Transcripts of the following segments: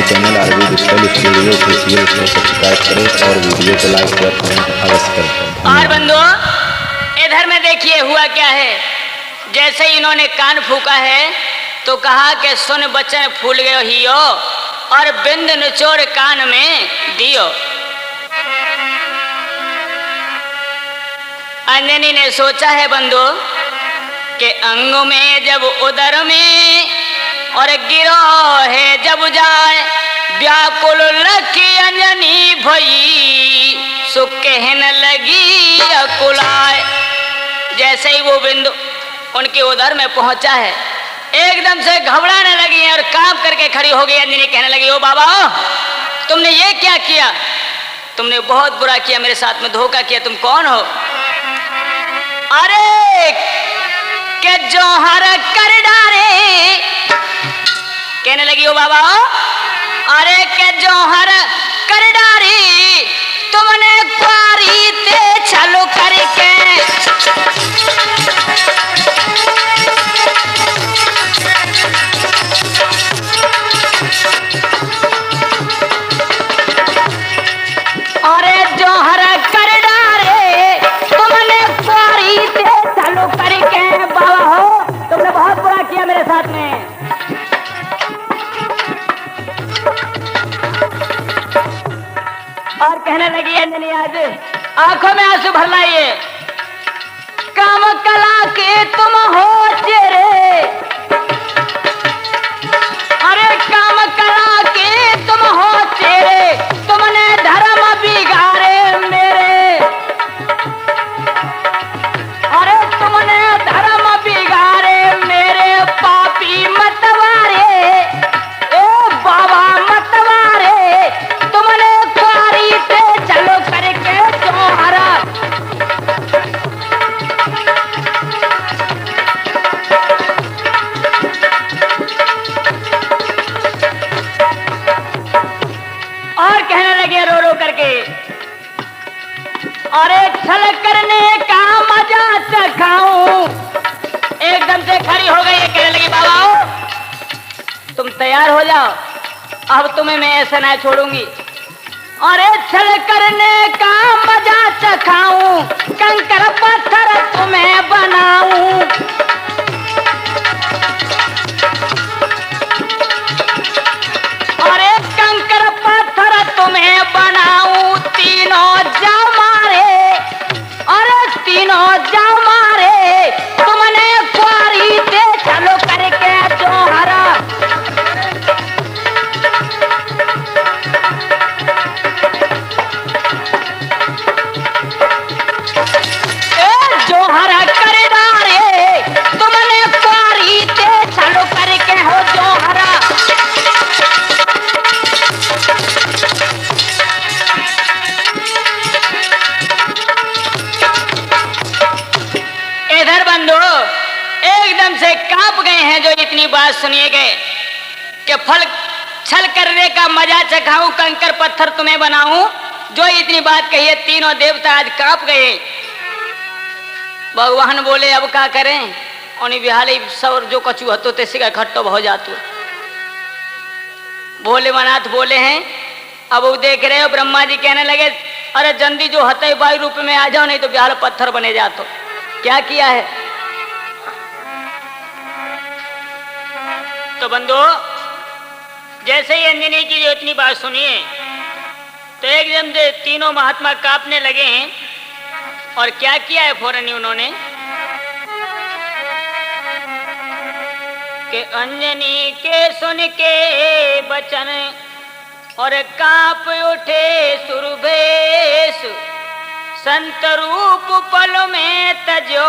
Channel RV digital studio official को subscribe करें और वीडियो को लाइक और कमेंट अवश्य करें। और बंधुओं, इधर में देखिए हुआ क्या है। जैसे ही इन्होंने कान फूका है तो कहा कि सुन बचन फूल गयो हियो और बिंद निचोड़ कान में दियो। अंजनी ने सोचा है बंधु कि अंग में जब उदर में और गिरो है जब जाए व्याकुल लखी अंजनी भई सुख कहने लगी अकुलाए। जैसे ही वो बिंदु उनके उदर में पहुंचा है एकदम से घबराने लगी है और कांप करके खड़ी हो गई। अंजनी कहने लगी, ओ बाबा तुमने ये क्या किया, तुमने बहुत बुरा किया, मेरे साथ में धोखा किया, तुम कौन हो? अरे के जोहर कर डारे, कहने लगी ओ बाबा अरे के जोहर कर डारी तुमने क्वारी ते चालू करके अरे जोहर कर डारे तुमने क्वारी ते चालू करके बाबा हो तुमने बहुत बुरा किया मेरे साथ में। और कहने लगी अंजनी आज आंखों में आंसू भर लाइए, काम कला के तुम हो चेरे, अरे काम कला के तुम हो चेरे, तुमने धर्म बिगाड़े मेरे, अरे तुमने धर्म बिगाड़े मेरे पापी मतवारे, ओ बाबा मतवारे तुमने क्वारी ते चलो करके जोहरा। और कहने लगे रो रो करके, अरे छल करने का मजा चखाऊं। एकदम से खड़ी हो गई, कहने लगी बाबा तुम तैयार हो जाओ, अब तुम्हें मैं ऐसा ना छोड़ूंगी। अरे छल करने का मजा चखाऊं, कंकर पत्थर तुम्हें बनाऊं। अरे कंकर पत्थर तुम्हें बनाऊं, तीनों जाओ मारे, अरे तीनों जाओ मारे तुमने क्वारी दे चलो करके जोहरा। जोहरा कर डारे तुमने क्वारी दे चलो करके हो जोहरा। इधर बंधु एकदम से कांप गए हैं जो इतनी बात सुनिए गए कि फल छल करने का मजा चखाऊं, कंकर पत्थर तुम्हें बनाऊं, जो इतनी बात कही है तीनों देवता आज कांप गए। भगवान बोले अब क्या करें, उन्हीं बिहाली सौर जो कचू हतो तेसी का खट्टो हो जातु। भोले मनाथ बोले हैं अब वो देख रहे हो, ब्रह्मा जी कहने लगे अरे जल्दी जो हते वायु रूप में आ जाओ नहीं तो बिहार पत्थर बने जातो। क्या किया है? तो बंधु जैसे ही अंजनी की जो इतनी बात सुनिए तो एकदम से तीनों महात्मा कांपने लगे हैं। और क्या किया है फौरन उन्होंने कि अंजनी के सुन के बचन और कांप उठे सुरभेश, संत रूप पल में तजो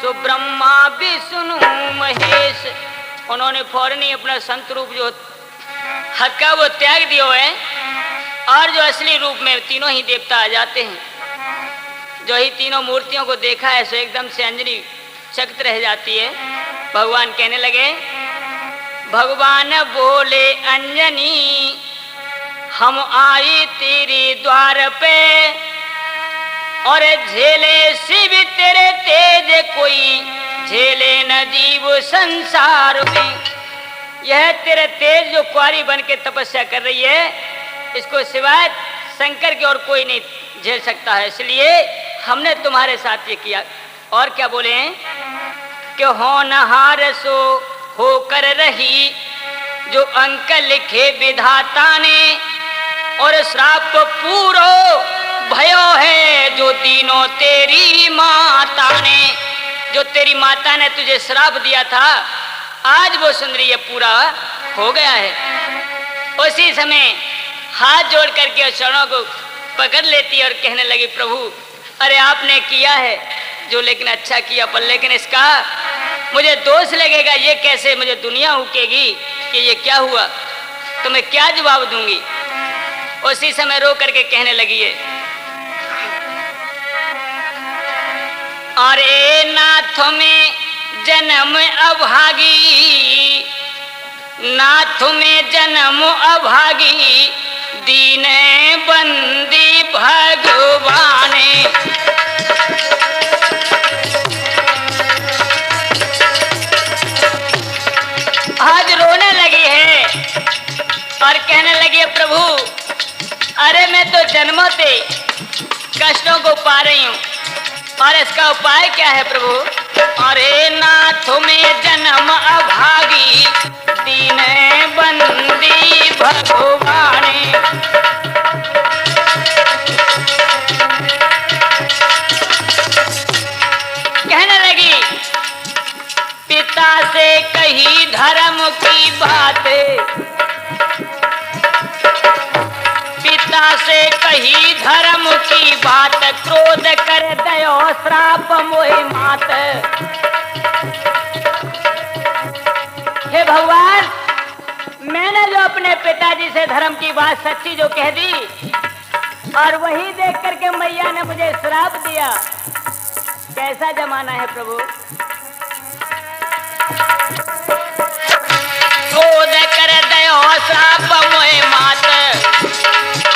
सुब्रह्मा विष्णु महेश। उन्होंने फौरन ही अपना संत रूप जो हक्का वो त्याग दिया है और जो असली रूप में तीनों ही देवता आ जाते हैं। जो ही तीनों मूर्तियों को देखा है सो एकदम से अंजनी चकित रह जाती है। भगवान कहने लगे, भगवान बोले अंजनी हम आई तेरे द्वार पे और झेले शिव तेरे तेज कोई झेले न जीव संसार में। यह तेरे तेज जो कुंवारी बन के तपस्या कर रही है, इसको सिवाय शंकर के और कोई नहीं झेल सकता है, इसलिए हमने तुम्हारे साथ ये किया। और क्या बोले हैं कि होनहार सो होकर रही जो अंक लिखे विधाता ने, और श्राप पूरो भयो है जो तीनों तेरी माता ने। जो तेरी माता ने तुझे श्राप दिया था, आज वो सुंदरी ये पूरा हो गया है। उसी समय हाथ जोड़ करके चरणों को पकड़ लेती और कहने लगी, प्रभु अरे आपने किया है जो, लेकिन अच्छा किया, पर लेकिन इसका मुझे दोष लगेगा। ये कैसे मुझे दुनिया हुकेगी कि ये क्या हुआ, तो मैं क्या जवाब दूंगी। उसी समय रो करके कहने लगी है, अरे नाथ में जन्म अभागी, नाथ में जन्म अभागी, दीन बंदी भगवाने। आज रोने लगी है और कहने लगी है, प्रभु अरे मैं तो जन्मों से कष्टों को पा रही हूँ, और इसका उपाय क्या है प्रभु। अरे नाथ में जन्म अभागी, दीन बंदी भगवाने। कहने लगी, पिता से कही धर्म की बात, पिता से कही धर्म की बात, क्रोध कर दयो श्राप मोहि मात। हे भगवान, मैंने जो अपने पिताजी से धर्म की बात सच्ची जो कह दी, और वही देख करके मैया ने मुझे श्राप दिया। कैसा जमाना है प्रभु। क्रोध कर दयो श्राप मोहि मात,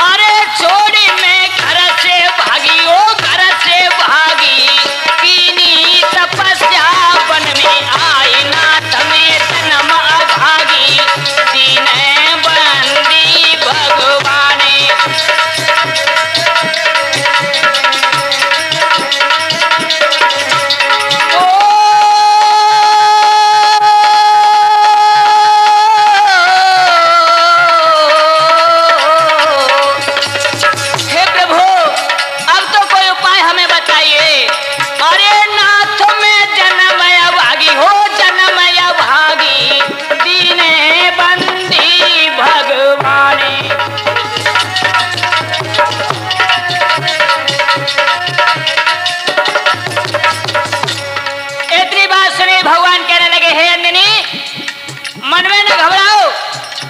अरे छोड़ी मैं घर से भागी, ओ घर से भागी, कीनी तपस्या वन में आई, नाथ में जन्म अभागी, दीन बंदी भगवाने।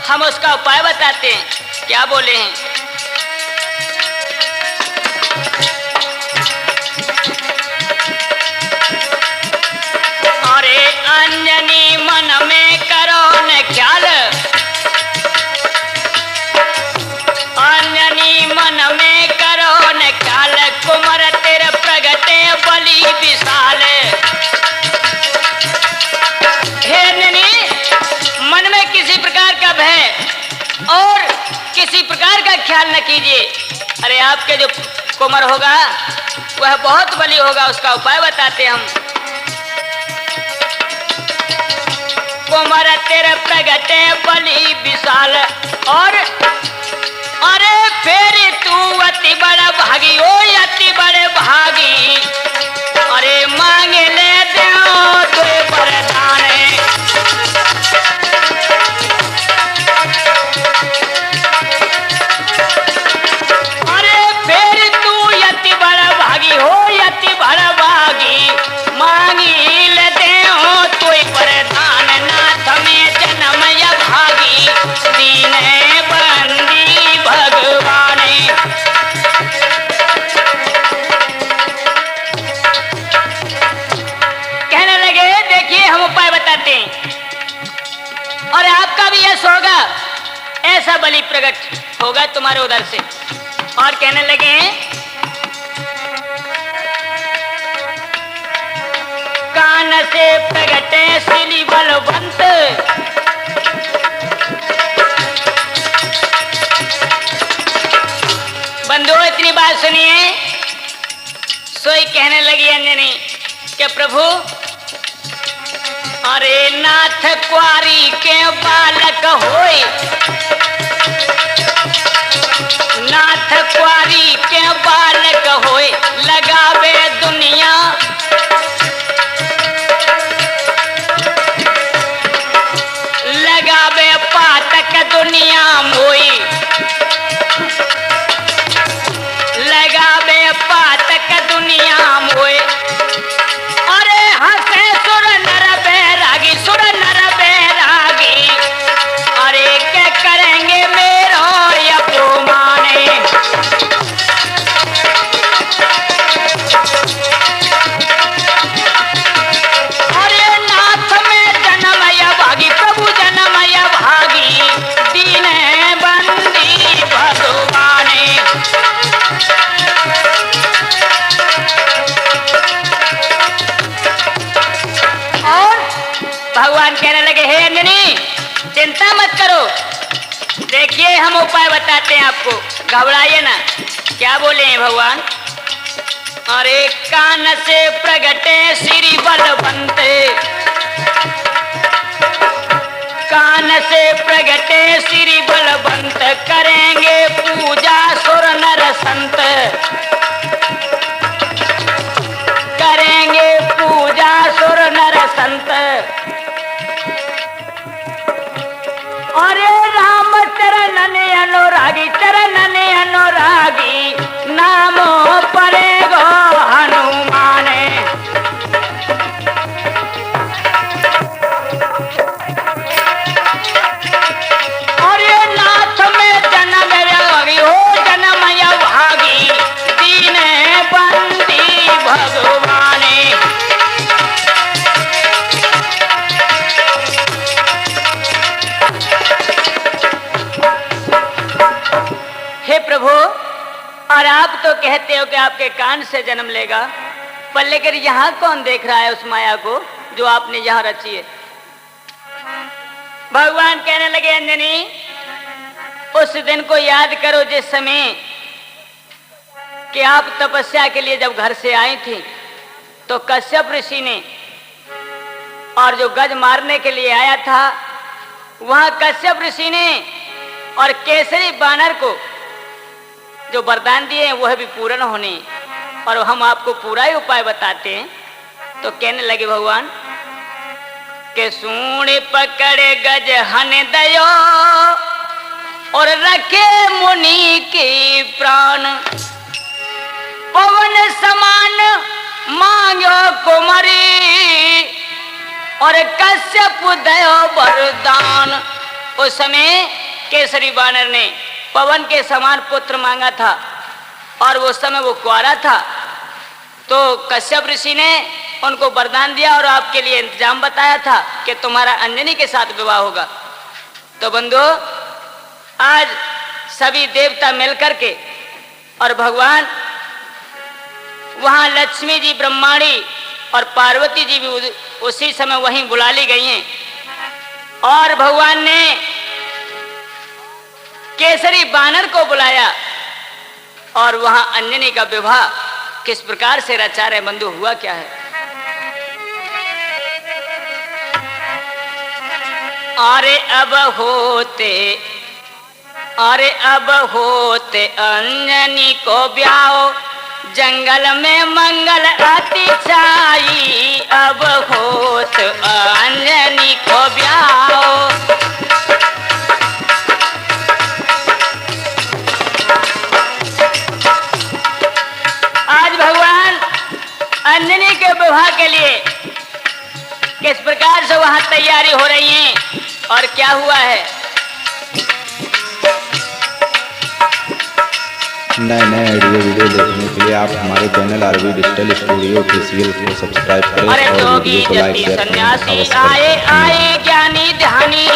हम उसका उपाय बताते हैं। क्या बोले हैं, अरे अंजनी मन में करो न ख्याल, अंजनी मन में करो न ख्याल, कुमर तेरे प्रगटे बलि विशाल। हे अंजनी, मन में किसी प्रकार का भय और किसी प्रकार का ख्याल न कीजिए। अरे आपके जो कुमार होगा वह बहुत बली होगा, उसका उपाय बताते हम। कुमार तेरे प्रगटे बलि विशाल, और अरे फिर तू अति बड़ा भागी, ओ अति बड़े भागी, अरे मांगे ले दो तो वरदान। और आपका भी यश होगा, ऐसा बलि प्रकट होगा तुम्हारे उधर से। और कहने लगे, कान से प्रगटे सिली बलवंत, बात सुनिए। सोई कहने लगी अंजनी कि प्रभु, अरे नाथ कुआरी के बालक होए, नाथ कुआरी के बालक होए, लगावे दुनिया, लगावे पातक दुनिया मोई, लगावे पातक दुनिया मोए। अरे हंसे सुर नर बैरागी, सुर नर बैरागी, अरे क्या करेंगे मेरो अपमाने। अरे नाथ में जन्मय भागी, प्रभु जन्मय भागी, दीन बंदी भगवाने। और भगवान कहने लगे, हे अंजनी चिंता मत करो, देखिए हम उपाय बताते हैं आपको, घबराइए ना। क्या बोले हैं भगवान? अरे कान से प्रगटे श्री बलवंत, कान से प्रगटे श्री बलवंत, करेंगे पूजा सुर नर संत, करेंगे पूजा सुर नर संत। अरे राम चरण अनुरागी, चरण अनुरागी, नामो परे गो हनुमाने। अरे नाथ में जन्म भागी, हो जन्मय भागी, दीन बंदी भगवाने। हे प्रभु, और आप तो कहते हो कि आपके कान से जन्म लेगा, पर लेकर यहाँ कौन देख रहा है उस माया को जो आपने यहाँ रची है? भगवान कहने लगे, अंजनी उस दिन को याद करो जिस समय कि आप तपस्या के लिए जब घर से आई थी, तो कश्यप ऋषि ने और जो गज मारने के लिए आया था, वहां कश्यप ऋषि ने और केसरी बानर को जो वरदान दिए हैं वह भी पूर्ण होने, और हम आपको पूरा ही उपाय बताते हैं। तो कहने लगे भगवान के सूण पकड़े गज हन दयो, और रखे मुनि की प्राण, पवन समान मांगो कुमारी, और कश्यप दयो वरदान। उस समय केसरी बानर ने पवन के समान पुत्र मांगा था, और वो समय वो कुंवारा था, तो कश्यप ऋषि ने उनको वरदान दिया और आपके लिए इंतजाम बताया था कि तुम्हारा अंजनी के साथ विवाह होगा। तो बंधु, आज सभी देवता मिलकर के और भगवान, वहां लक्ष्मी जी, ब्रह्माणी और पार्वती जी भी उसी समय वहीं बुला ली गई हैं, और भगवान ने केसरी बानर को बुलाया, और वहां अंजनी का विवाह किस प्रकार से रचा रहे बंधु, हुआ क्या है? अरे अब होते, अरे अब होते अंजनी को ब्याह, जंगल में मंगल अति छाई, अब होत अंजनी को ब्याह। आज भगवान अंजनी के विवाह के लिए किस प्रकार से वहां तैयारी हो रही है और क्या हुआ है? नए नए वीडियो देखने के लिए आप हमारे channel RV digital studio official को सब्सक्राइब करें अरे और जोगी वीडियो को लाइक जति शेयर करें। सन्यासी अवश्य आए करें। आए ज्ञानी ध्यानी,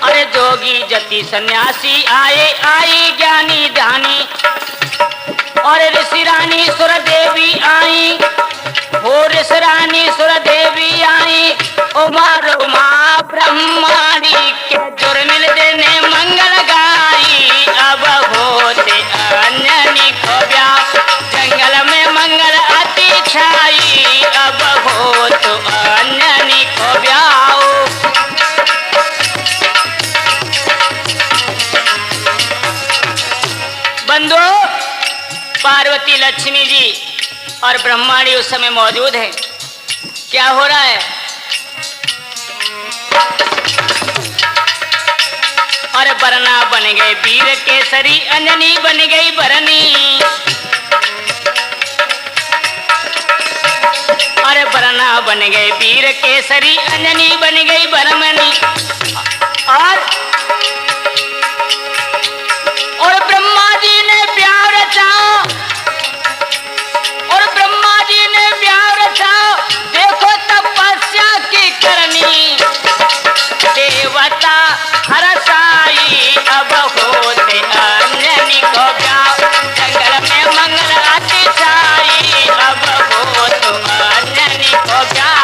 अरे जोगी जति सन्यासी आए आए ज्ञानी ध्यानी, और ऋषि रानी सुर देवी आई, हो ऋषि रानी सुर देवी आई, उमा ब्रह्माणी के जुर्मिल देने मंगल को ब्याओ। बंधु, पार्वती लक्ष्मी जी और ब्रह्मा जी उस समय मौजूद हैं। क्या हो रहा है? और बरना बन गए वीर केसरी, अंजनी बन गई बरनी। और बरना बन गए वीर केसरी, अंजनी बन गई बरमनी। और ब्रह्मा जी ने ब्याह रचा, और ब्रह्मा जी ने ब्याह रचा। देखो तपस्या की करनी, देवता हरसाई अब होते अंजनी को ब्याह। जंगल में मंगल आती छाई, अब हो तुम अंजनी को ब्याह।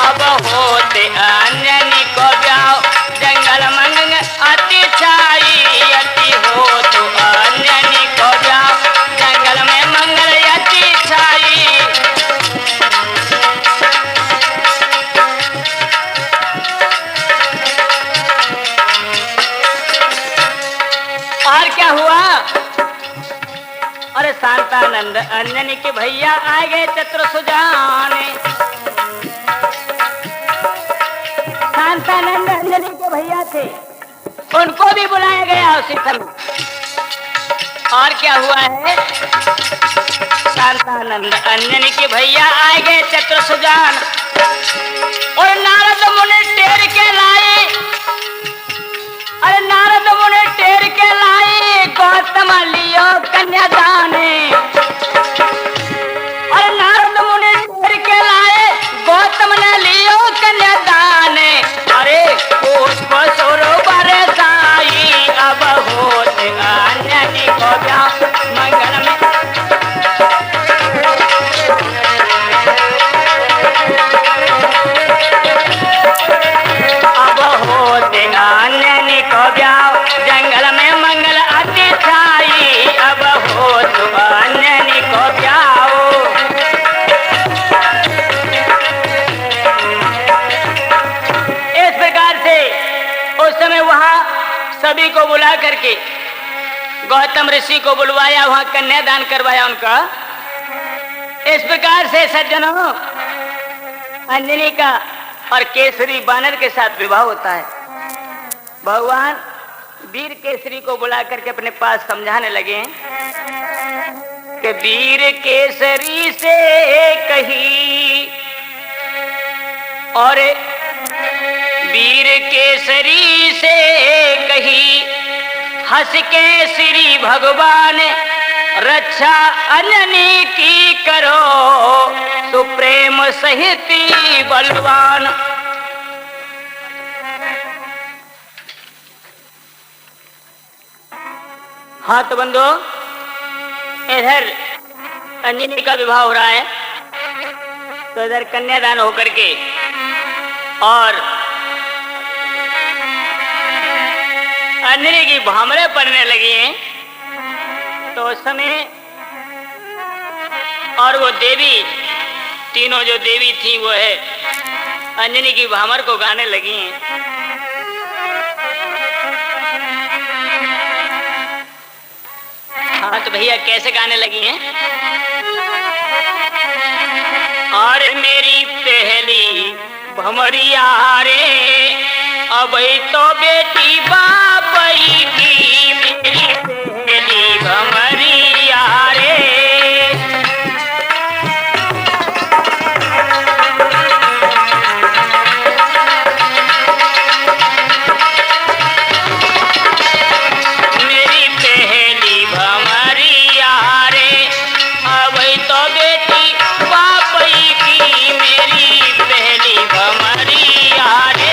अब होते अंजनी को ब्याह, जंगल मंगल आती छाई, अति हो तुम अंजनी को ब्याह। जंगल में मंगल आती छाई। और क्या हुआ? अरे शांतानंद अंजनी के भैया आ गए चतुर्सुजाने। शांतानंद अंजनी के भैया थे, उनको भी बुलाया गया उसी समय। और क्या हुआ है? शांतानंद अंजनी के भैया आ गए चतुर्सुजान, और नारद मुनि टेर के लाए। अरे नारद मुनि टेर के लाए, गौतम लियो कन्यादाने। और नारद मुनि टेर के लाए, गौतम ने लियो कन्यादाने। अरे पुष्प सरोवर साई, अब होते अंजनी को ब्याह। मंगल में अब होते अंजनी को ब्याह। जंगल में मंगल आती छाई, अब हो तुम अंजनी को ब्याह। इस प्रकार से उस समय वहां सभी को बुला करके गौतम ऋषि को बुलवाया, वहां कन्यादान करवाया उनका। इस प्रकार से सज्जनों, अंजनी का और केसरी बानर के साथ विवाह होता है। भगवान वीर केसरी को बुला करके अपने पास समझाने लगे कि वीर केसरी से कही, और वीर केसरी से कही, हंस के श्री भगवान रक्षा अंजनी की करो, सुप्रेम सहित बलवान। हाँ तो बंधु, इधर अंजनी का विवाह हो रहा है, तो इधर कन्यादान होकर के और अंजनी की भामरे पड़ने लगी हैं। तो उस समय और वो देवी, तीनों जो देवी थी वो है अंजनी की भामर को गाने लगी हैं। हाँ तो भैया कैसे गाने लगी हैं? और मेरी पहली भमरिया रे, अब तो बेटी बाबई की, मेरी पहली भमरिया रे। मेरी पहली भमरिया रे, अब तो बेटी बाबई की, मेरी पहली भमरिया रे।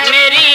मेरी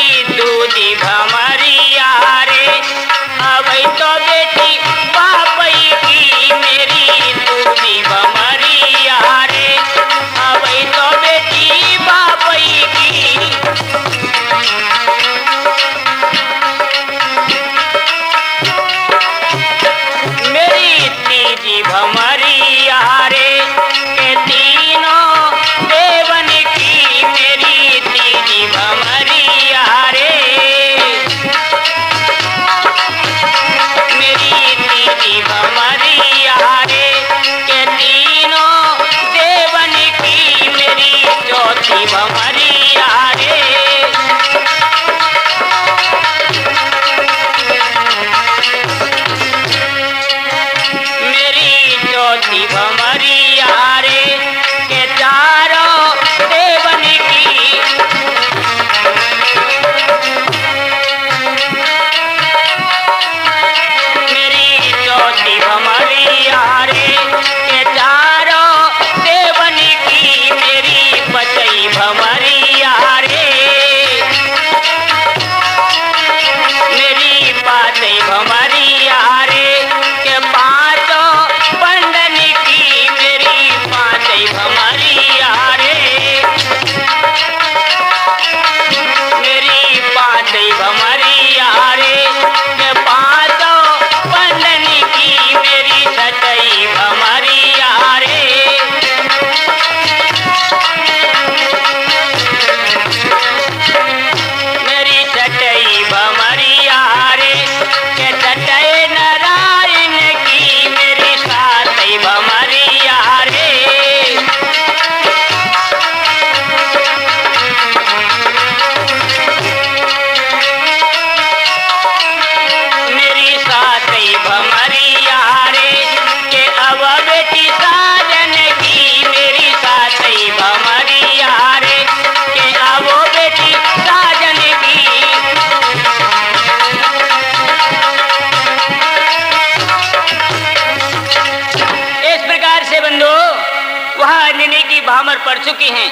अमर पड़ चुकी हैं।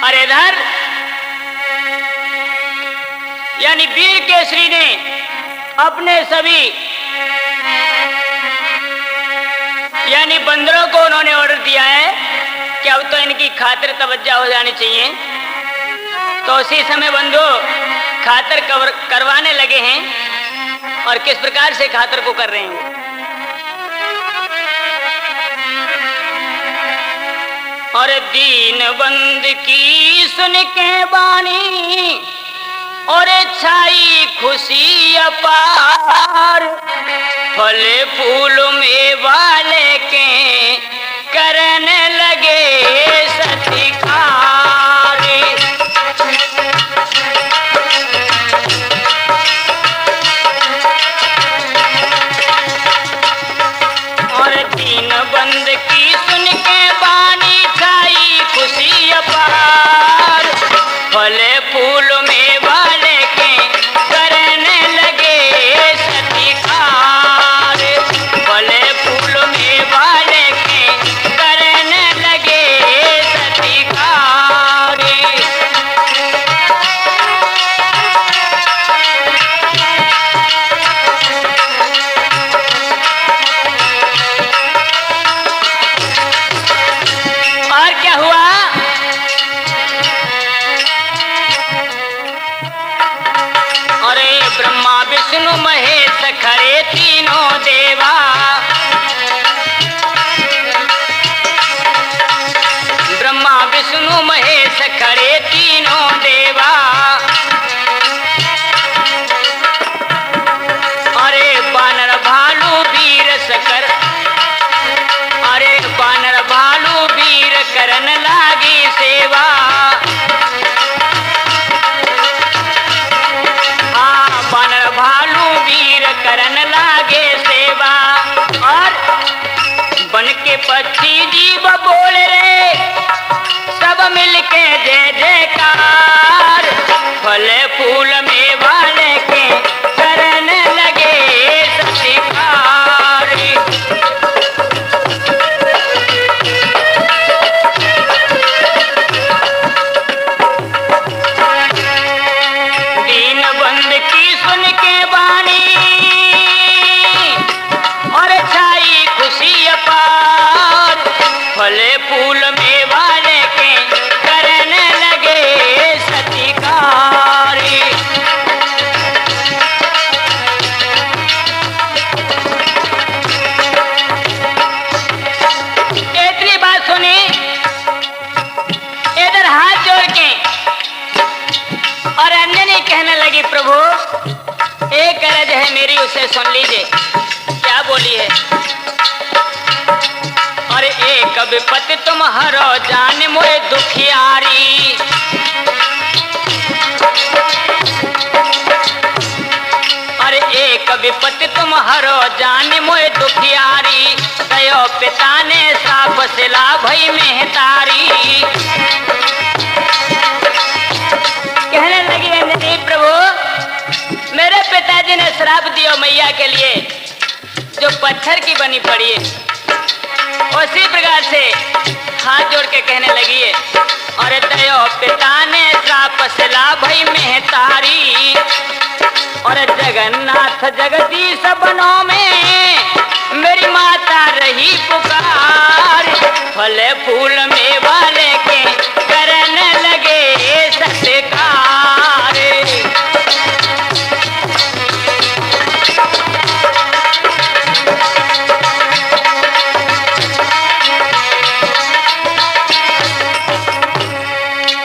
अरे इधर यानी वीर केसरी ने अपने सभी यानी बंदरों को उन्होंने ऑर्डर दिया है कि अब तो इनकी खातिर तवज्जो हो जानी चाहिए। तो उसी समय बंदो खातर करवाने लगे हैं। और किस प्रकार से खातर को कर रहे हैं वो। और दीन बंद की सुन के बानी और छाई खुशी अपार, फल फूल में वाले के करने लगे सत्कार। और दीन बंद की सुन के बानी छाई खुशी अपार, फल फूल में वाले के करने लगे सत्कार। फल फूल में वाले के करने लगे सत्कार। और क्या हुआ? अरे ब्रह्मा विष्णु महेश खड़े तीनों देवा, ब्रह्मा विष्णु महेश खड़े तीनों देवा। अरे बानर भालू वीर सकर, अरे बानर भालू वीर करन लागी सेवा। हाँ बानर भालू वीर करन लागे सेवा। और बन के पक्षी जीव बोल रे सब मिलके जय जयकार, फल फूल में वाले के करने लगे सत्कार। दीन बंद की सुन के बानी और छाई खुशी अपार, फल फूल में वाले के करने लगे सत्कार। इतनी बात सुनी, इधर हाथ जोड़ के और अंजनी कहने लगी प्रभु एक अर्ज है मेरी, उसे सुन लीजिए। क्या बोली है? और एक विपत्ति तुम हरो जान मोए दुखियारी, और एक विपत्ति तुम हरो जान मोए दुखियारी, दयो पिता ने साप सिला भई मेहतारी। कहने लगी अंजनी प्रभु मेरे पिताजी ने श्राप दिया मैया के लिए जो पत्थर की बनी पड़ी है। उसी प्रकार से हाथ जोड़ के कहने लगी है और दयो पिता ने श्राप सिला भई मेहतारी, और जगन्नाथ जगदीश बनों में मेरी माता रही पुकार, फल फूल में वाले के करने लगे सत्कार।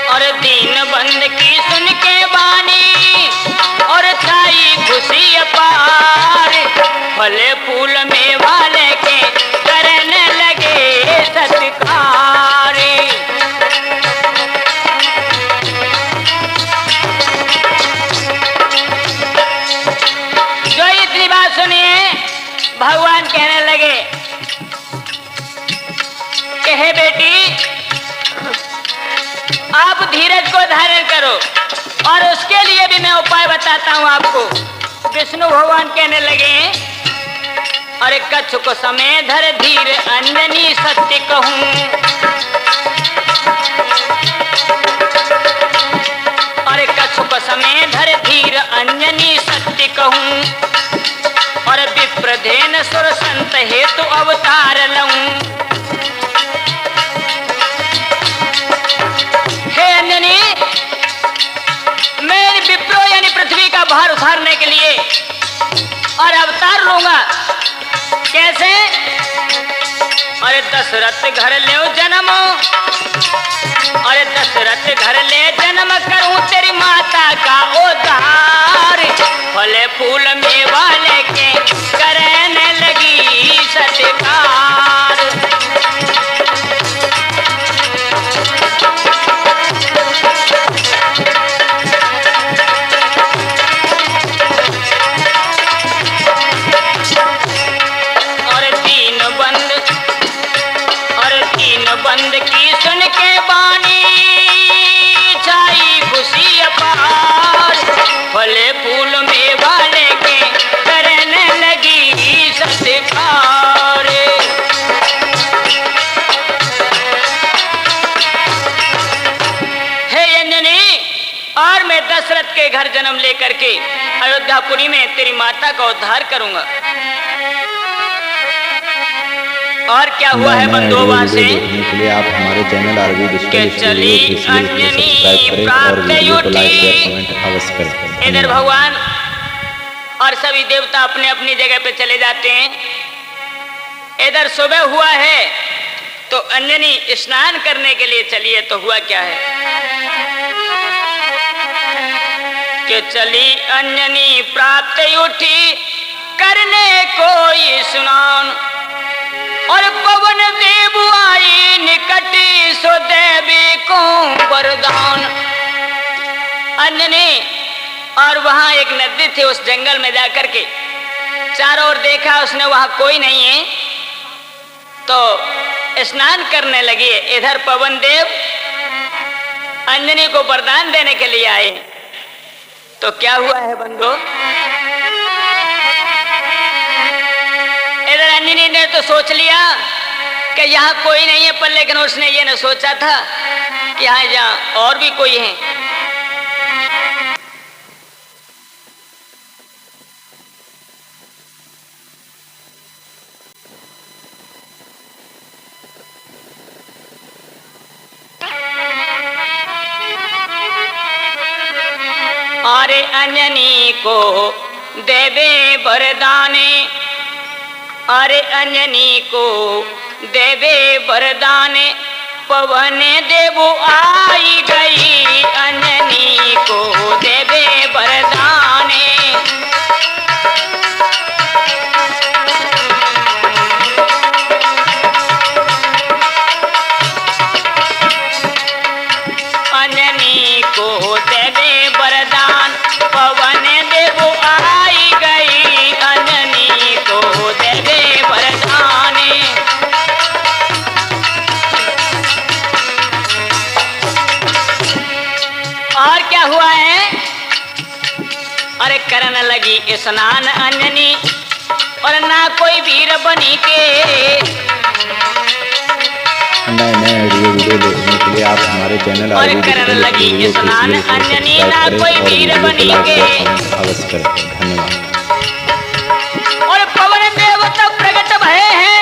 और दीन बंद की सुन के बानी और छाई खुशी अपार, फल फूल में वाले के करने लगे सत्कार। जो इतनी बात सुनिए भगवान कहने लगे कि हे बेटी आप धीरज को धारण करो, और उसके लिए भी मैं उपाय बताता हूं आपको। विष्णु भगवान कहने लगे अरे कच्छ को समय धर धीर अंजनी सत्य कहूं, में धर धीर अंजनी सत्य कहूं, और विप्रधेन सुर संत हेतु अवतार लऊं। हे अंजनी, मैं विप्रो यानी पृथ्वी का भार उतारने के लिए और अवतार लूंगा। कैसे? अरे दशरथ घर ले जन्म, अरे दशरथ घर ले जन्म करूं तेरी माता का उद्धार। फले फूल मेवा लेके करने लगी सत्कार। बंद की सुन के बानी छाई खुशी अपार। फले फूल मेवा लेके करने लगी सत्कार। हे अंजनी, और मैं दशरथ के घर जन्म लेकर के अयोध्यापुरी में तेरी माता का उद्धार करूंगा। और क्या हुआ है बंधुओं से? के लिए आप हमारे चैनल आरवी डिजिटल चली अंजनी प्राप्त युति। इधर भगवान और सभी देवता अपने अपनी जगह पे चले जाते हैं। इधर सुबह हुआ है तो अंजनी स्नान करने के लिए चली है। तो हुआ क्या है कि चली अंजनी प्राप्त युति करने कोई स्नान, और पवन देव आई निकटी सो देवी को वरदान। अंजनी और वहां एक नदी थी, उस जंगल में जाकर के चारों ओर देखा उसने, वहां कोई नहीं है तो स्नान करने लगी। इधर पवन देव अंजनी को वरदान देने के लिए आए। तो क्या हुआ है बंधु? इधर अंजनी ने तो सोच लिया कि यहाँ कोई नहीं है, पर लेकिन उसने ये न सोचा था कि यहाँ और भी कोई है। अरे अंजनी को देवे वरदाने, अरे अंजनी को देवे वरदाने, पवन देव आई गई अंजनी को देवे वरदाने। अंजनी को देवे वरदान, पवन देव आई गई अंजनी को देवे वरदाने। और क्या हुआ है? अरे करने लगी स्नान अंजनी, और ना कोई वीर बनी के। नए वीडियो देखने के लिए आप हमारे चैनल और करने लगी स्नान अंजनी, ना कोई वीर बनी के। अवश्य करें। धन्यवाद। और पवन देव तब प्रकट भये हैं,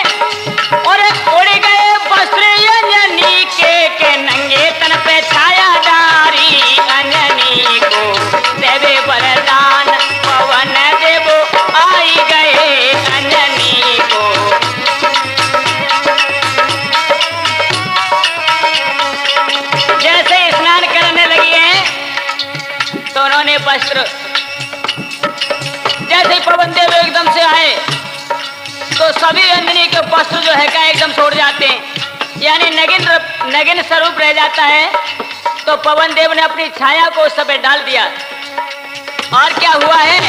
और उड़ गए वस्त्र अंजनी के नंगे तन पे छाया डारी। अंजनी को देवे वरदान, पवन देव आई गए अंजनी को। जैसे स्नान करने लगी है तो उन्होंने वस्त्र, जैसे पवन देव एकदम से आए तो सभी अंजनी के वस्त्र जो है का एकदम छोड़ जाते हैं, यानी नगिन स्वरूप रह जाता है। तो पवन देव ने अपनी छाया को उस समय डाल दिया। और क्या हुआ है?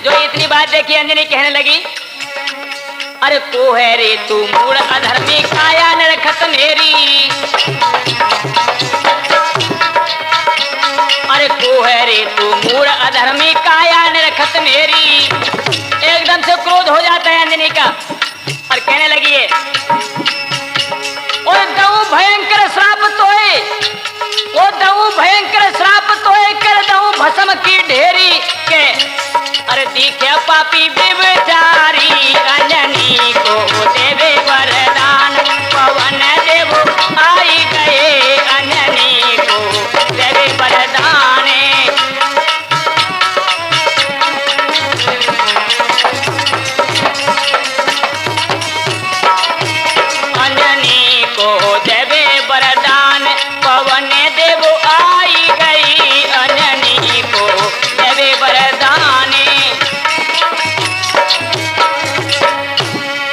जो इतनी बात देखी अंजनी कहने लगी, अरे को है रे तू मूड़ अधर्मी काया नरखत मेरी। अरे को है रे तू मूड़ अधर्मी काया नरखत मेरी। एकदम से क्रोध हो जाता है अंजनी का और कहने लगी है, और दऊ भयंकर श्राप तोए, ओ दऊ भयंकर श्राप तोए कर दऊ भस मौसम की ढेरी के अरे दिखे पापी बेचारी अंजनी को देवे वरदान पवन देव आई गए अंजनी को देवे वरदान अंजनी को देवे वरदान पवन देव आई गई अंजनी को देवे वरदान।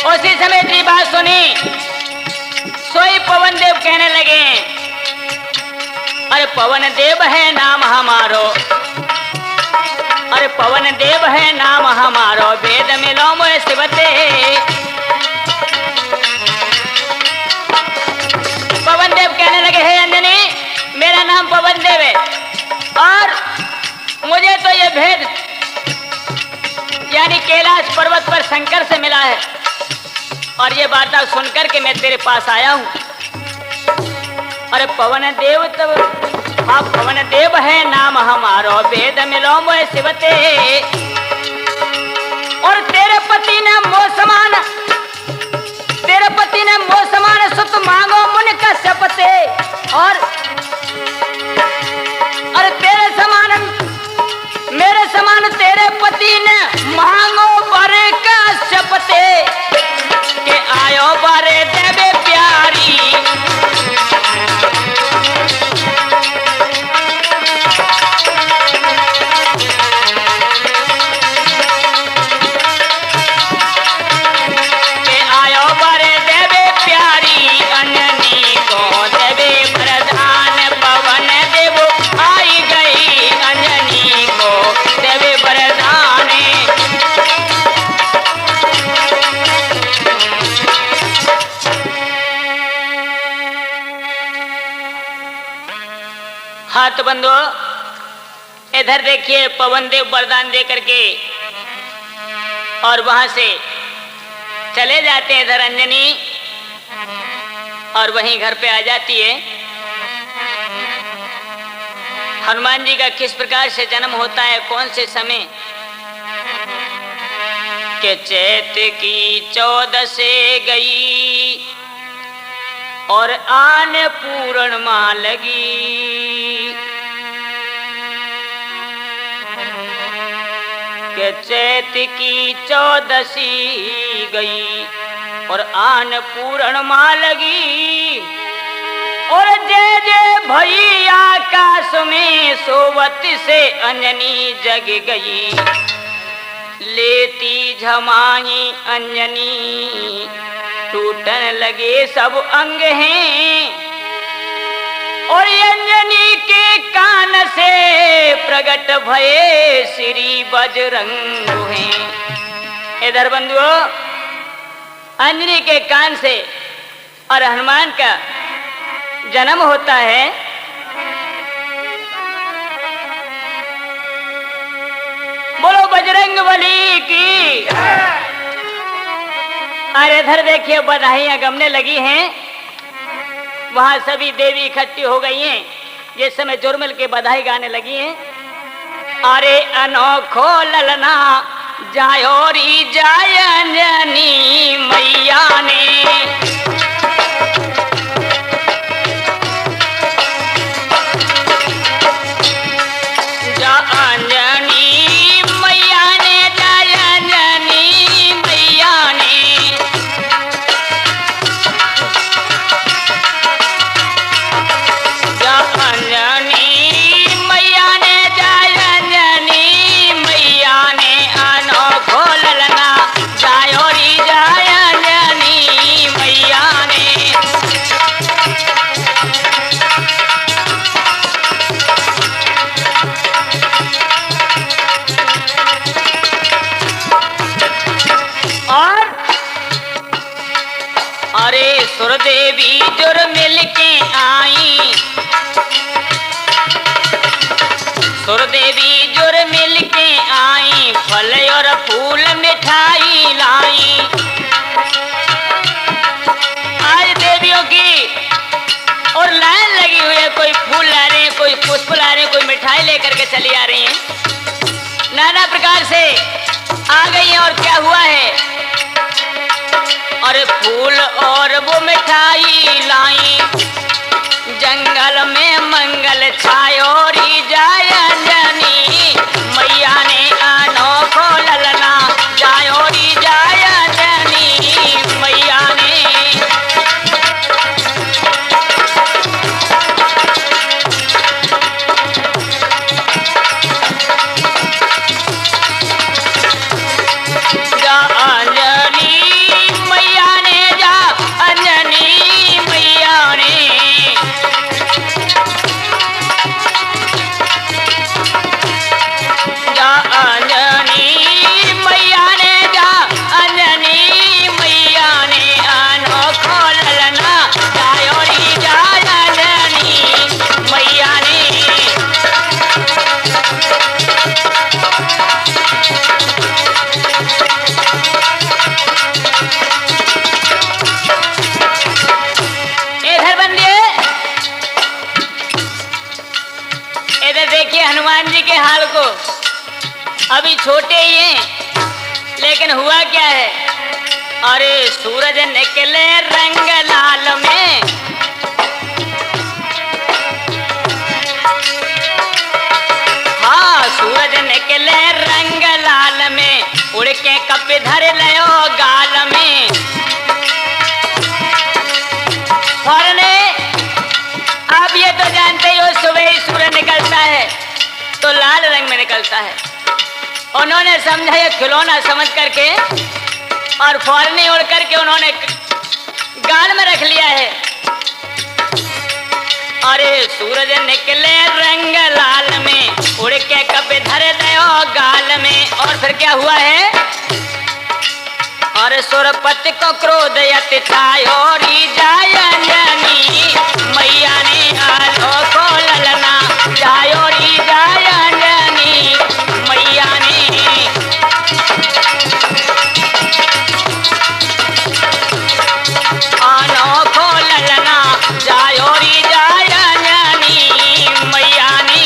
उसी समय की बात सुनी सोई पवन देव कहने लगे अरे पवन देव है नाम हमारो अरे पवन देव है नाम हमारो वेद मिलो मोए शिवते पवन देव कहने लगे हे अंजनी मेरा नाम पवन देव है और मुझे तो ये भेद यानी कैलाश पर्वत पर शंकर से मिला है और ये वार्ता सुनकर के मैं तेरे पास आया हूं। अरे पवन देव तब आप पवन देव है नाम हमारो वेद मिलो मोए शिवते और तेरे पति ने मोह समान सुत मांगो मुन का शपथे और अरे तेरे समान मेरे समान तेरे पति ने मांगो बरे का शपथे के आयो बरे देवे प्यारी के आयो बरे देवे प्यारी अंजनी को देवे वरदान पवन देव आई गई अंजनी को देवे वरदान। हाँ तो बंधु इधर देखिए पवन देव वरदान दे करके और वहां से चले जाते हैं इधर अंजनी और वहीं घर पे आ जाती है। हनुमान जी का किस प्रकार से जन्म होता है कौन से समय के चैत की 14 से गई और आन पूर्णिमा लगी के चैत की 14 गई और आन पूर्णिमा लगी और जय जय भई आकाश में सोवत से अंजनी जग गई लेती झमाई अंजनी टूटन लगे सब अंग हैं और अंजनी के कान से प्रगट भये श्री बजरंग हैं। इधर बंधुओं अंजनी के कान से और हनुमान का जन्म होता है। बोलो बजरंग बली की। अरे इधर देखिए बधाइयां गमने लगी हैं वहां सभी देवी इकट्ठी हो गई हैं जिस समय जुर्मल के बधाई गाने लगी हैं। अरे अनोखो ललना जायोरी जाय अंजनी मैया ने देवी जुर मिल के आई सुर देवी जुर मिल के आई फल और फूल मिठाई लाई। आज देवियों की और लाइन लगी हुई है कोई फूल ला रहे कोई पुष्प ला रहे हैं, कोई मिठाई लेकर के चली आ रही हैं, नाना प्रकार से आ गई हैं। और क्या हुआ है, और फूल और वो मिठाई लाई, जंगल में मंगल छायो री जाय अंजनी, मैया ने अनोखो ललना जायो री जाय अंजनी, मैया ने। जा अंजनी मैया ने, जा अंजनी मैया ने, जा अंजनी मैया ने, जा अंजनी मैया ने अनोखो ललना जायो री जाय अंजनी मैया ने। इधर बंदिए, इधर देखिए हनुमान जी के हाल को। अभी छोटे ही हैं, लेकिन हुआ क्या है, अरे सूरज निकले रंग लाल में, हाँ सूरज निकले रंग लाल में, उड़ के कप धर लयो गाल में। फौरने आप ये तो जानते ही हो, सुबह ही सूरज निकलता है तो लाल रंग में निकलता है। उन्होंने समझा ये खिलौना समझ करके, और फौरनी उड़ करके उन्होंने गाल में रख लिया है। अरे सूरज निकले रंग लाल में, उड़ के कप धर दयो गाल में। और फिर क्या हुआ है, और सुरपति को क्रोध यति छायो री जाय अंजनी, मैया ने अनोखो ललना जायो री जाय अंजनी मैया ने। अनोखो ललना जायो री जाय अंजनी मैया ने।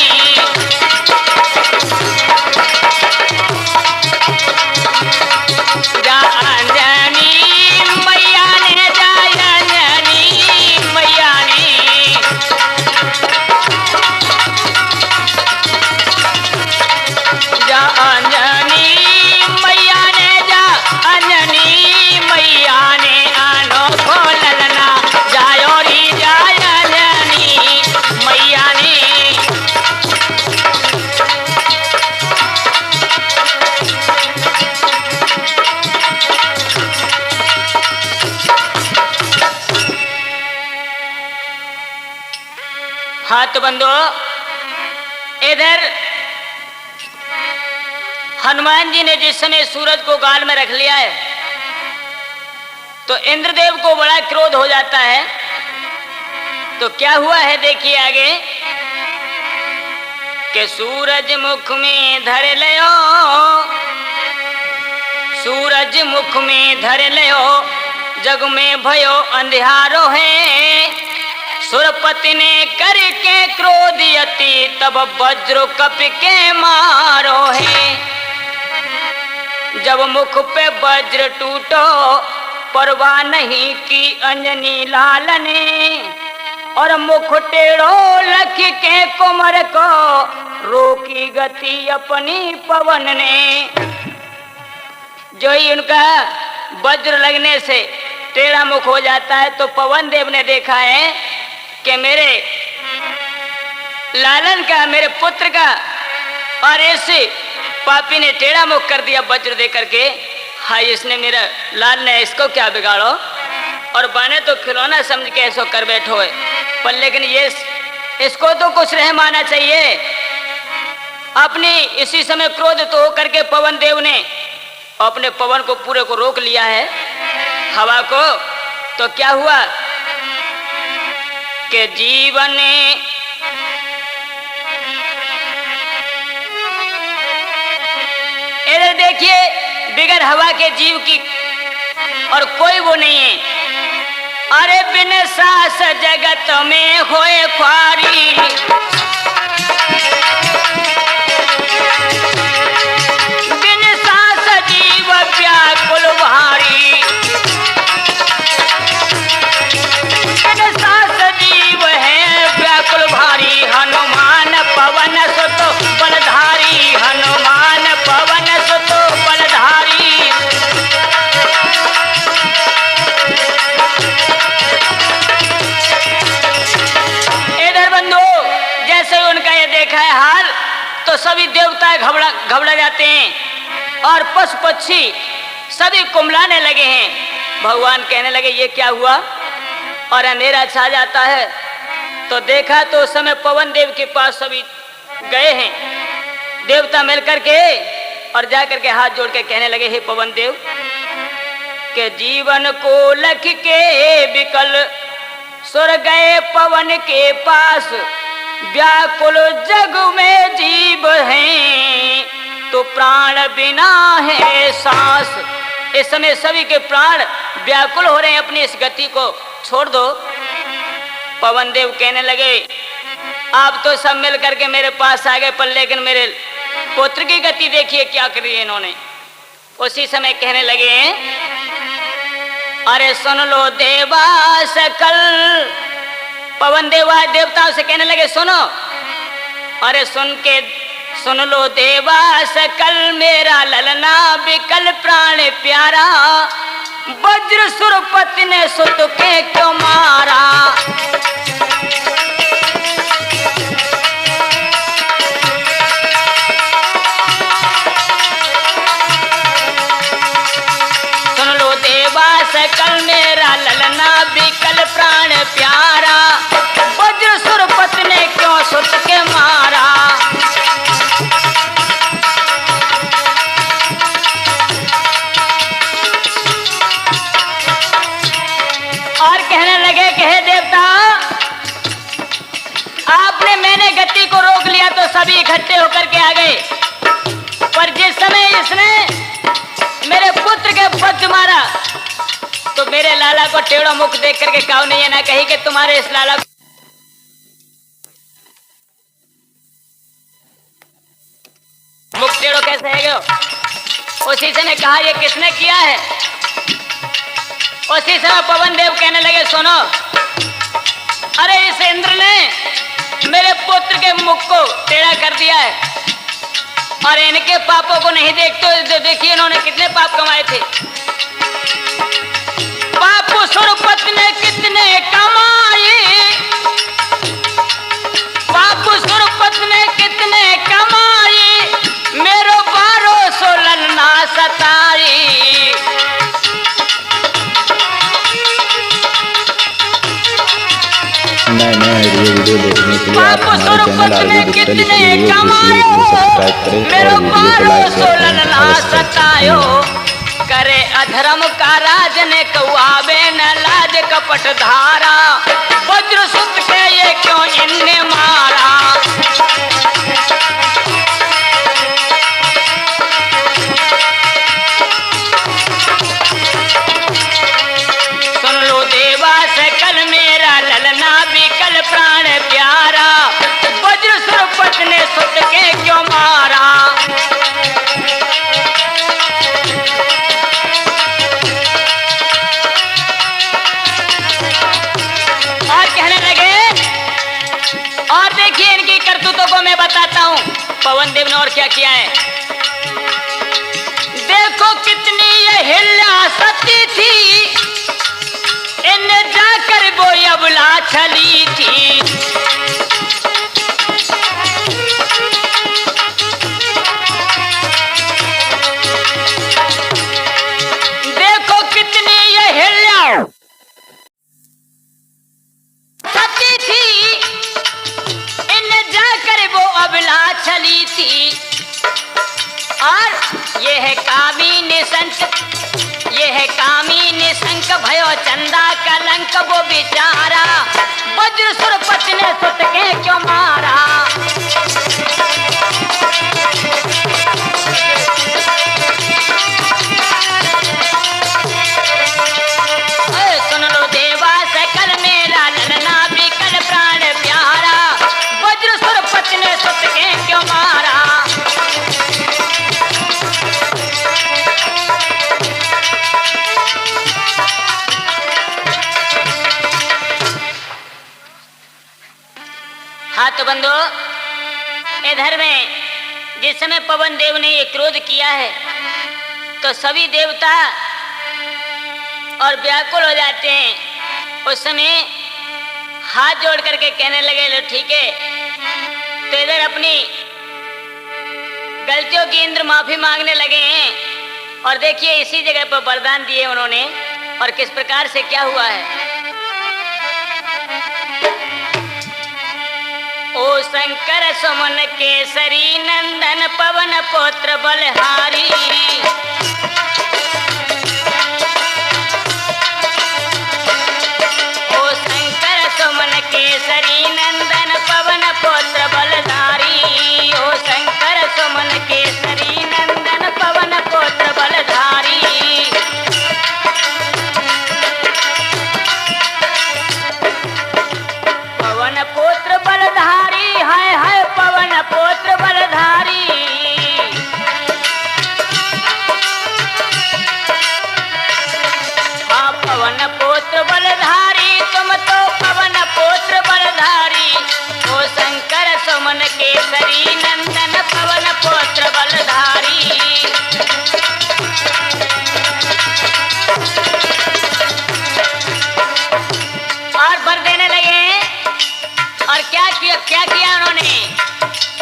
जा अंजनी मैया ने, जा अंजनी मैया ने। जा अंजनी मैया ने, जा अंजनी मैया ने अनोखो ललना जायो री जाय अंजनी मैया ने। हाँ तो बंदो, इधर हनुमान जी ने जिस समय सूरज को गाल में रख लिया है, तो इंद्रदेव को बड़ा क्रोध हो जाता है। तो क्या हुआ है देखिए आगे, कि सूरज मुख में धर लयो, सूरज मुख में धर लयो, जग में भयो अंधियारो है। सुरपति ने करके क्रोध यति, तब वज्र कप के मारो है। जब मुख पे वज्र टूटो, परवाह नहीं की अंजनी लाल ने, और मुख टेढ़ो लख के कुमर को, रोकी गति अपनी पवन ने। जो ही उनका वज्र लगने से टेढ़ा मुख हो जाता है, तो पवन देव ने देखा है कि मेरे लालन का, मेरे पुत्र का, और ऐसे पापी ने टेढ़ा मुख कर दिया वज्र दे करके। हाय, इसने मेरा लाल ने इसको क्या बिगाड़ो, और बने तो खिलौना समझ के ऐसो कर बैठो है, पर लेकिन ये इसको तो कुछ रहम आना चाहिए। अपनी इसी समय क्रोध तो होकर के पवन देव ने अपने पवन को पूरे को रोक लिया है, हवा को। तो क्या हुआ कि जीवन इधर देखिए, बिगर हवा के जीव की और कोई वो नहीं है। अरे बिन सास जगत में होए ख्वारी, बिन सास जीव व्याकुल भारी, बिन सास जीव है व्याकुल भारी। हनुमान पवन सुत बलधारी, हनुमान पवन सुत बलधारी। जैसे उनका ये देखा है हाल तो सभी देवता घबरा जाते हैं और पशु पक्षी सभी कुमलाने लगे हैं। भगवान कहने लगे ये क्या हुआ, और अंधेरा छा जाता है। तो देखा तो उस समय पवन देव के पास सभी गए हैं देवता मिल करके, और जा करके हाथ जोड़ के कहने लगे हे पवन देव के जीवन को लख के विकल सुर गए पवन के पास, व्याकुल जग में जीव हैं तो प्राण बिना है सांस। इस समय सभी के प्राण व्याकुल हो रहे हैं, अपनी इस गति को छोड़ दो। पवन देव कहने लगे आप तो सब मिल करके मेरे पास आ गए, पर लेकिन मेरे पुत्र की गति देखिए क्या करी है इन्होंने। उसी समय कहने लगे अरे सुन लो देवा सकल, पवन देवा देवताओं से कहने लगे सुनो, अरे सुन लो देवा सकल, मेरा ललना विकल प्राण प्यारा, वज्र सुरपति ने सुत के क्यों मारा। सुन लो देवा सकल, मेरा ललना विकल प्राण प्यारा, वज्र सुरपति ने क्यों सुत के मारा। और कहने लगे कि हे देवता आपने मैंने गति को रोक लिया तो सभी इकट्ठे होकर के आ गए, पर जिस समय इसने मेरे पुत्र के पद मारा तो मेरे लाला को टेढ़ा मुख देख करके काऊ ने ये ना कही कि तुम्हारे इस लाला को मुख टेढ़ो कैसे है गयो। उसी से ने कहा ये किसने किया है। उसी समय पवन देव कहने लगे सुनो, अरे इस इंद्र ने मेरे पुत्र के मुख को टेढ़ा कर दिया है, और इनके पापों को नहीं देखते। देखिए इन्होंने कितने पाप कमाए थे। पाप सुरपति ने कितने कमाए, पाप सुरपति ने कितने कमाए, मेरो 1200 ललना सताई। नए वीडियो देखने के लिए आप पाप हमारे सुरपति चैनल ने आरबी डिजिटल कितने स्टूडियो कमाए, सब्सक्राइब करें मेरो और वीडियो को लाइक 1200 करें। ललना सतायो, करे अधर्म का राज ने कौआवे न लाज कपट धारा, वज्र सुत के ये क्यों इनने मारा। सुन लो देवा सकल, मेरा ललना विकल प्राण प्यारा, वज्र सुरपति ने सुत के क्यों मारा। और देखिए इनकी करतूतों को मैं बताता हूं पवन देव ने और क्या किया है। देखो कितनी ये हिल्ला सती थी, इन्हें जाकर वो अबला छली थी। देखो कितनी ये हिल्ला सती थी, जाकर वो अबला छली थी। और ये है कामी निशंक, ये है कामी निशंक भयो चंदा कलंक वो बेचारा, वज्र सुरपति ने सुत के क्यों मारा। सुन लो देवा बंधु, इधर में जिस समय पवन देव ने ये क्रोध किया है तो सभी देवता और व्याकुल हो जाते हैं। उस समय हाथ जोड़ करके कहने लगे, लो ठीक है। तो इधर अपनी गलतियों की इंद्र माफी मांगने लगे हैं। और देखिए इसी जगह पर वरदान दिए उन्होंने, और किस प्रकार से क्या हुआ है। ओ शंकर सुमन केसरी नंदन पवन पुत्र बलहारी, ओ शंकर सुमन केसरी नंदन पवन पुत्र बलधारी, ओ शंकर सुमन केसरी नंदन पवन पुत्र बलधारी। पवन पुत्र बलधारी, हाय हाय पवन पुत्र बलधारी। हाँ पवन पुत्र बलधारी, तुम तो पवन पुत्र बलधारी। ओ शंकर सुमन केसरी नंदन पवन पुत्र बलधारी। और वर देने लगे, और क्या किया उन्होंने।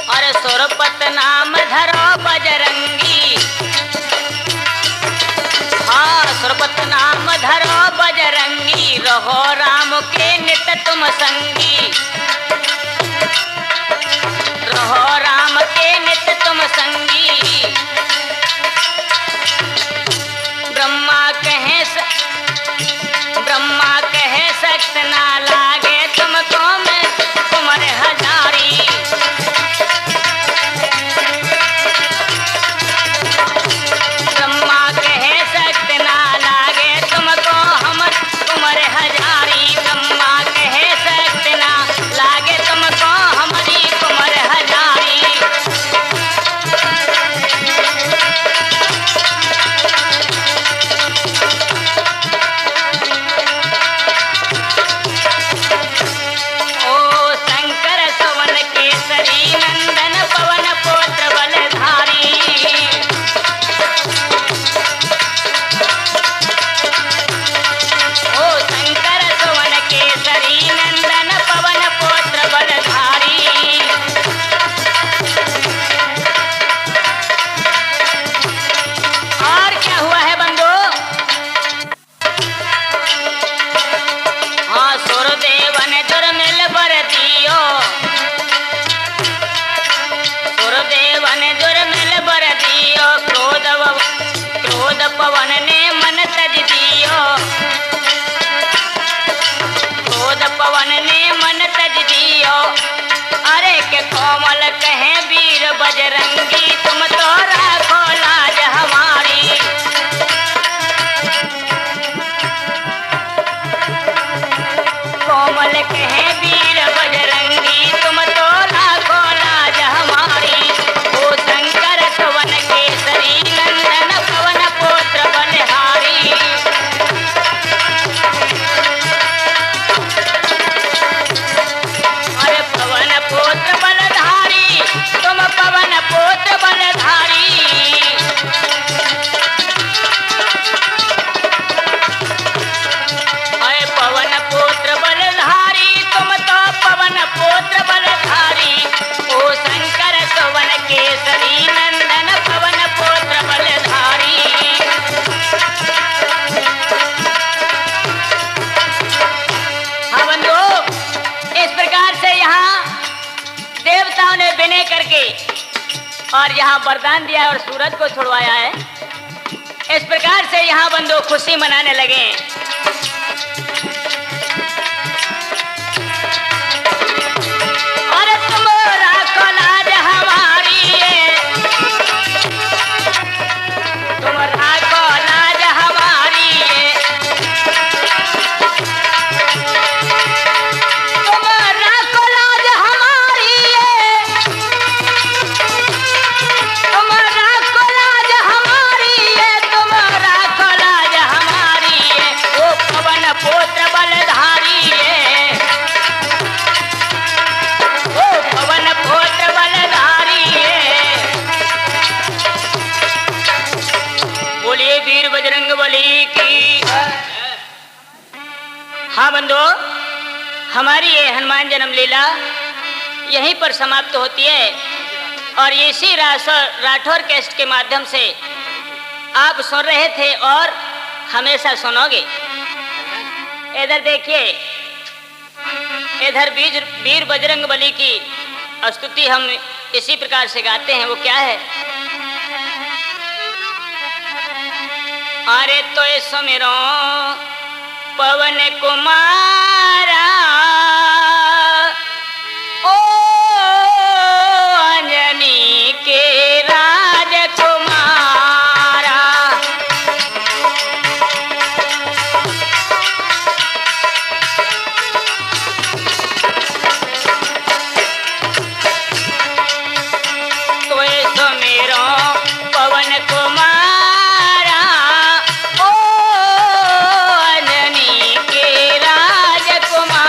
और सुरपत नाम धरो बजरंगी, हाँ सुरपत नाम धरो बजरंगी, रहो राम के नित तुम संगी, रहो राम के नित तुम संगी। ब्रह्मा कहे सख्त ना लागे तुमको मैं कुंवर हजारी। ब्रह्मा कहे सख्त ना लागे तुमको हमर कुंवर हजारी। ब्रह्मा कहे सख्त ना लागे तुमको हमारी कुंवर हजारी। पवन ने मन तज दियो, क्रोध पवन ने मन तज दियो। अरे के कोमल कहे वीर बजरंगी, तुम तो राखो लाज हमारी। कोमल कहे वीर बजरंगी, तुम तो राखो लाज हमारी। ओ शंकर सुवन केसरी नंदन पवन पुत्र बलहारी। अरे पवन पुत्र बलधारी, तुम पवन पुत्र बलधारी। अरे पवन पुत्र बलधारी, तुम तो पवन पुत्र बलधारी। ओ शंकर सुवन केसरी नंदन पवन पुत्र बलधारी। हाँ बंधु, इस प्रकार से यहाँ देवताओं ने विनय करके और यहाँ वरदान दिया और सूरज को छुड़वाया है। इस प्रकार से यहाँ बंधु खुशी मनाने लगे। अरे तुम्हारा कोलाज हमारी है, तुम्हारा कोलाज हमारी है, तुम्हारा कोलाज हमारी है, तुम्हारा कोलाज हमारी है, तुम्हारा कोलाज हमारी है। ओ वीर बजरंगबली की। हाँ बंधु, हमारी ये हनुमान जन्म लीला यहीं पर समाप्त होती है और इसी राठौर कैस्ट के माध्यम से आप सुन रहे थे और हमेशा सुनोगे। इधर देखिए, इधर वीर बजरंगबली की स्तुति हम इसी प्रकार से गाते हैं। वो क्या है? अरे तो सुमिरो पवन कुमारा, ओ अंजनी के राजकुमारा। तो सुमिरो पवन कुमारा, ओ अंजनी के राजकुमारा।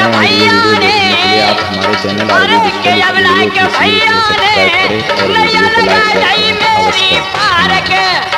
और ये वीडियो देखने के लिए आप हमारे चैनल आरबी डिजिटल स्टूडियो को सब्सक्राइब करें और वीडियो को लाइक कर कमेंट अवश्य करें।